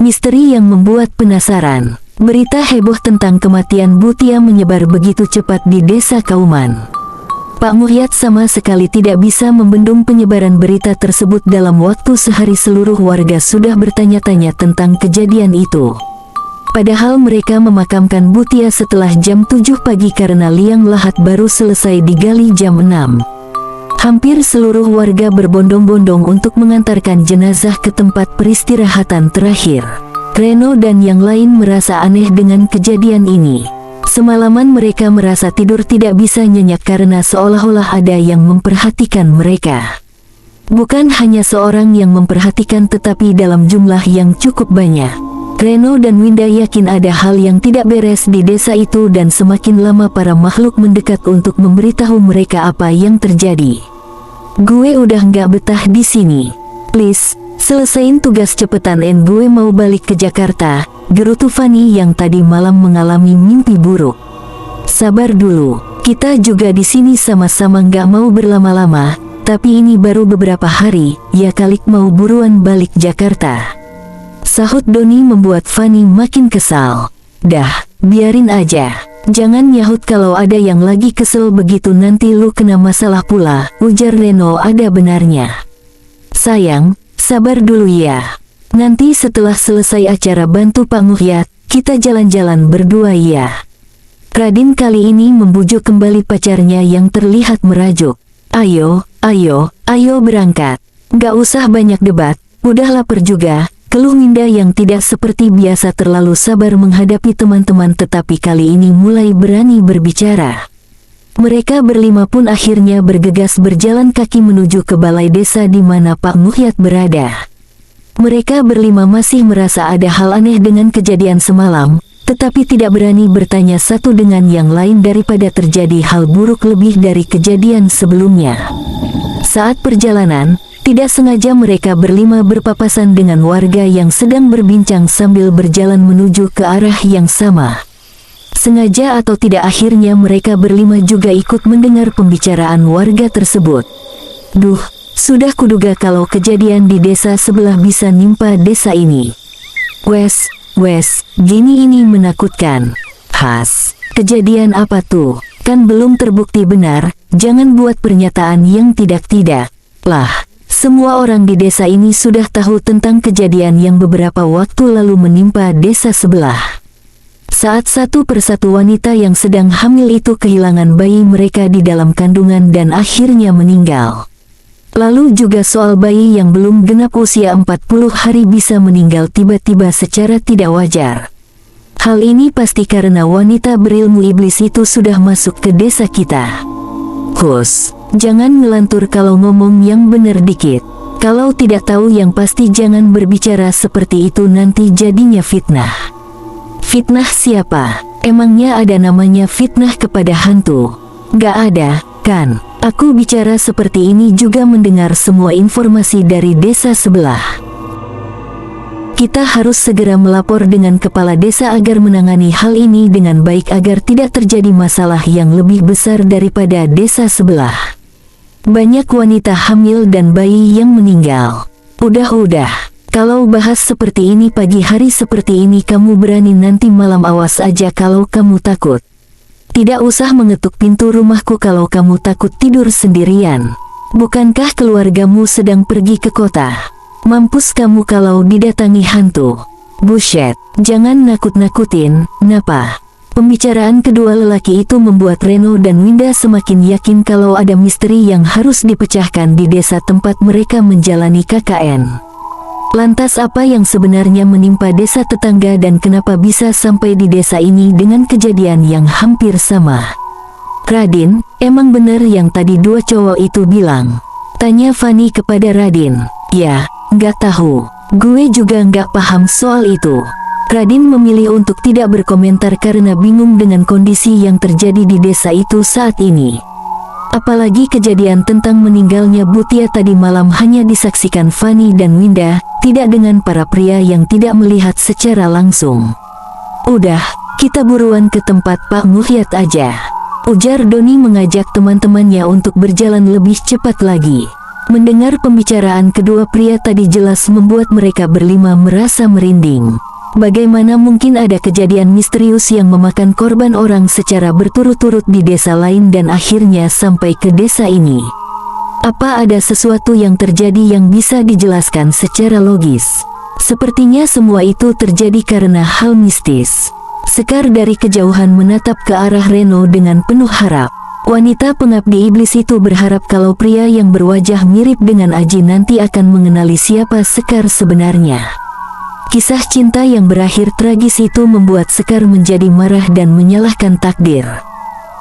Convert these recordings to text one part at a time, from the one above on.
Misteri yang membuat penasaran. Berita heboh tentang kematian Butia menyebar begitu cepat di desa Kauman. Pak Muhyad sama sekali tidak bisa membendung penyebaran berita tersebut. Dalam waktu sehari seluruh warga sudah bertanya-tanya tentang kejadian itu. Padahal mereka memakamkan Butia setelah jam 7 pagi karena liang lahat baru selesai digali jam 6. Hampir seluruh warga berbondong-bondong untuk mengantarkan jenazah ke tempat peristirahatan terakhir. Reno dan yang lain merasa aneh dengan kejadian ini. Semalaman mereka merasa tidur tidak bisa nyenyak karena seolah-olah ada yang memperhatikan mereka. Bukan hanya seorang yang memperhatikan tetapi dalam jumlah yang cukup banyak. Reno dan Winda yakin ada hal yang tidak beres di desa itu dan semakin lama para makhluk mendekat untuk memberitahu mereka apa yang terjadi. Gue udah nggak betah di sini. Please, selesain tugas cepetan gue mau balik ke Jakarta, gerutu Fanny yang tadi malam mengalami mimpi buruk. Sabar dulu, kita juga di sini sama-sama nggak mau berlama-lama, tapi ini baru beberapa hari, ya kalik mau buruan balik Jakarta. Sahut Doni membuat Fanny makin kesal. Dah, biarin aja. Jangan nyahut kalau ada yang lagi kesel begitu nanti lu kena masalah pula, ujar Reno ada benarnya. Sayang, sabar dulu ya. Nanti setelah selesai acara bantu Pak Muhyad, kita jalan-jalan berdua ya. Radin kali ini membujuk kembali pacarnya yang terlihat merajuk. Ayo berangkat. Gak usah banyak debat, udah lapar juga. Keluh Winda yang tidak seperti biasa terlalu sabar menghadapi teman-teman tetapi kali ini mulai berani berbicara. Mereka berlima pun akhirnya bergegas berjalan kaki menuju ke balai desa di mana Pak Muhyad berada. Mereka berlima masih merasa ada hal aneh dengan kejadian semalam, tetapi tidak berani bertanya satu dengan yang lain daripada terjadi hal buruk lebih dari kejadian sebelumnya. Saat perjalanan, tidak sengaja mereka berlima berpapasan dengan warga yang sedang berbincang sambil berjalan menuju ke arah yang sama. Sengaja atau tidak akhirnya mereka berlima juga ikut mendengar pembicaraan warga tersebut. Duh, sudah kuduga kalau kejadian di desa sebelah bisa nimpa desa ini. Wes, gini ini menakutkan. Has, kejadian apa tuh? Kan belum terbukti benar, jangan buat pernyataan yang tidak-tidak. Lah. Semua orang di desa ini sudah tahu tentang kejadian yang beberapa waktu lalu menimpa desa sebelah. Saat satu persatu wanita yang sedang hamil itu kehilangan bayi mereka di dalam kandungan dan akhirnya meninggal. Lalu juga soal bayi yang belum genap usia 40 hari bisa meninggal tiba-tiba secara tidak wajar. Hal ini pasti karena wanita berilmu iblis itu sudah masuk ke desa kita. Hus, jangan ngelantur kalau ngomong yang bener dikit. Kalau tidak tahu yang pasti jangan berbicara seperti itu nanti jadinya fitnah. Fitnah siapa? Emangnya ada namanya fitnah kepada hantu? Gak ada, kan? Aku bicara seperti ini juga mendengar semua informasi dari desa sebelah. Kita harus segera melapor dengan kepala desa agar menangani hal ini dengan baik agar tidak terjadi masalah yang lebih besar daripada desa sebelah. Banyak wanita hamil dan bayi yang meninggal. Udah, kalau bahas seperti ini pagi hari seperti ini kamu berani nanti malam awas aja kalau kamu takut. Tidak usah mengetuk pintu rumahku kalau kamu takut tidur sendirian. Bukankah keluargamu sedang pergi ke kota? Mampus kamu kalau didatangi hantu. Buset, jangan nakut-nakutin, napa? Pembicaraan kedua lelaki itu membuat Reno dan Winda semakin yakin kalau ada misteri yang harus dipecahkan di desa tempat mereka menjalani KKN. Lantas apa yang sebenarnya menimpa desa tetangga dan kenapa bisa sampai di desa ini dengan kejadian yang hampir sama? Radin, emang bener yang tadi dua cowok itu bilang? Tanya Fanny kepada Radin. Ya. Nggak tahu, gue juga nggak paham soal itu. Radin memilih untuk tidak berkomentar karena bingung dengan kondisi yang terjadi di desa itu saat ini. Apalagi kejadian tentang meninggalnya Butia tadi malam hanya disaksikan Fanny dan Winda, tidak dengan para pria yang tidak melihat secara langsung. Udah, kita buruan ke tempat Pak Muhyad aja, ujar Doni mengajak teman-temannya untuk berjalan lebih cepat lagi. Mendengar pembicaraan kedua pria tadi jelas membuat mereka berlima merasa merinding. Bagaimana mungkin ada kejadian misterius yang memakan korban orang secara berturut-turut di desa lain dan akhirnya sampai ke desa ini? Apa ada sesuatu yang terjadi yang bisa dijelaskan secara logis? Sepertinya semua itu terjadi karena hal mistis. Sekar dari kejauhan menatap ke arah Reno dengan penuh harap. Wanita pengabdi iblis itu berharap kalau pria yang berwajah mirip dengan Aji nanti akan mengenali siapa Sekar sebenarnya. Kisah cinta yang berakhir tragis itu membuat Sekar menjadi marah dan menyalahkan takdir.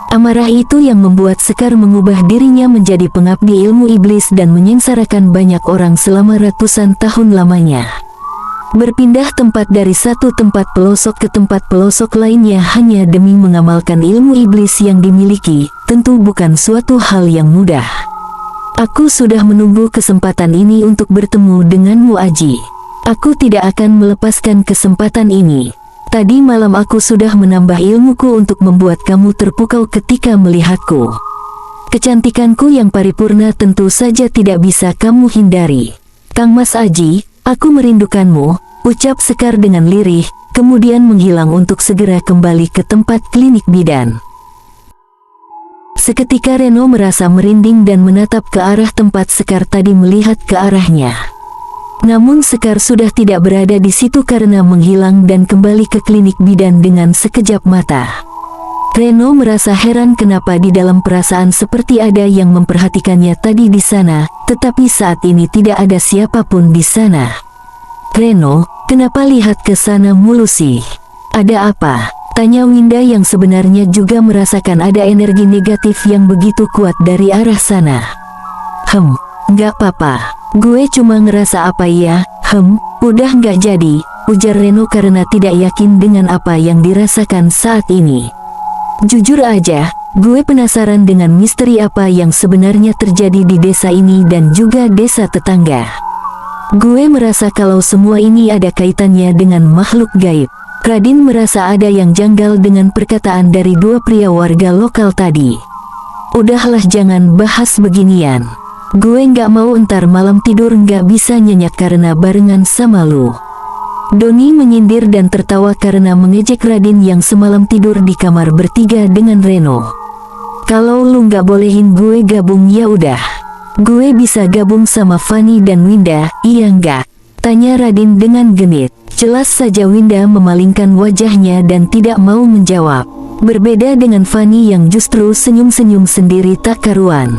Amarah itu yang membuat Sekar mengubah dirinya menjadi pengabdi ilmu iblis dan menyengsarakan banyak orang selama ratusan tahun lamanya. Berpindah tempat dari satu tempat pelosok ke tempat pelosok lainnya hanya demi mengamalkan ilmu iblis yang dimiliki, tentu bukan suatu hal yang mudah. Aku sudah menunggu kesempatan ini untuk bertemu denganmu, Aji. Aku tidak akan melepaskan kesempatan ini. Tadi malam aku sudah menambah ilmuku untuk membuat kamu terpukau ketika melihatku. Kecantikanku yang paripurna tentu saja tidak bisa kamu hindari. Kang Mas Aji, aku merindukanmu, ucap Sekar dengan lirih, kemudian menghilang untuk segera kembali ke tempat klinik bidan. Seketika Reno merasa merinding dan menatap ke arah tempat Sekar tadi melihat ke arahnya. Namun Sekar sudah tidak berada di situ karena menghilang dan kembali ke klinik bidan dengan sekejap mata. Reno merasa heran kenapa di dalam perasaan seperti ada yang memperhatikannya tadi di sana, tetapi saat ini tidak ada siapapun di sana. Reno, kenapa lihat ke sana mulu sih? Ada apa? Tanya Winda yang sebenarnya juga merasakan ada energi negatif yang begitu kuat dari arah sana. Nggak apa-apa. Gue cuma ngerasa apa ya, udah nggak jadi, ujar Reno karena tidak yakin dengan apa yang dirasakan saat ini. Jujur aja, gue penasaran dengan misteri apa yang sebenarnya terjadi di desa ini dan juga desa tetangga. Gue merasa kalau semua ini ada kaitannya dengan makhluk gaib. Radin merasa ada yang janggal dengan perkataan dari dua pria warga lokal tadi. Udahlah, jangan bahas beginian. Gue nggak mau ntar malam tidur nggak bisa nyenyak karena barengan sama lu. Doni menyindir dan tertawa karena mengejek Radin yang semalam tidur di kamar bertiga dengan Reno. Kalau lu nggak bolehin gue gabung ya udah. Gue bisa gabung sama Fanny dan Winda, iya nggak? Tanya Radin dengan genit. Jelas saja Winda memalingkan wajahnya dan tidak mau menjawab. Berbeda dengan Fanny yang justru senyum-senyum sendiri tak karuan.